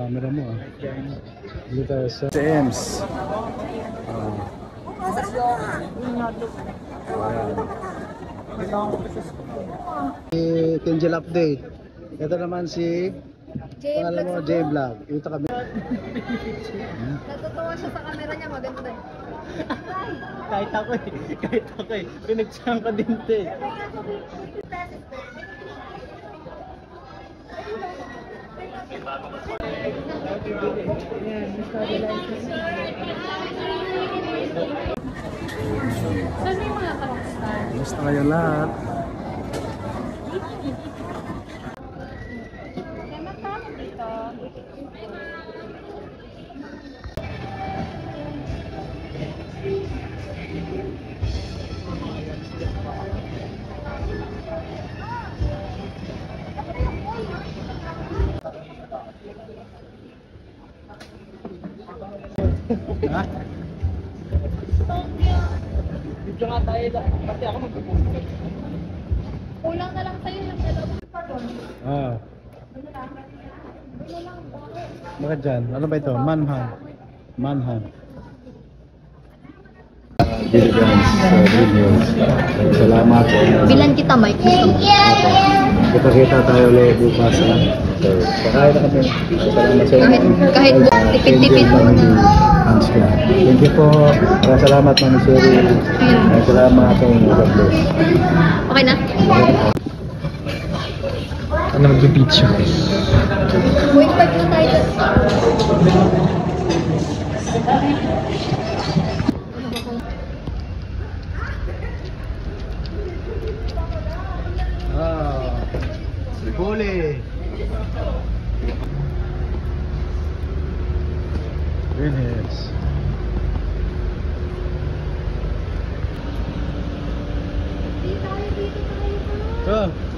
camera mo ah. Dito tayo sa Ems. Si Kenjel Update. Ito naman si pangalan mo, J-Vlog. Ito kami. Natutuwa siya sa camera niya, maganda eh. Kahit ako eh. Pinagsahan ka din ito eh. Saan yung mga rockstar? Gusto kayo lahat. Kaya magkano dito? Ha? Dito nga tayo lang. Pati ako magpupunta. Kulang na lang sa'yo yung dalawa. Ah. Bakit dyan? Ano ba ito? Manhunt. Manhunt. Diligence videos. Salamat. Bilan kita, Mike. Kita-kita tayo ulit bukas. So, kakain na kami. Salamat sa inyo. Kahit tipid-tipid mo na. Thank you po. Maraming salamat, Mami Sherry. Maraming salamat sa inyo. God bless. Okay na? Ano mag-picture? Wait, ba't na tayo? Huli. Goodness. Dito tayo. Ito.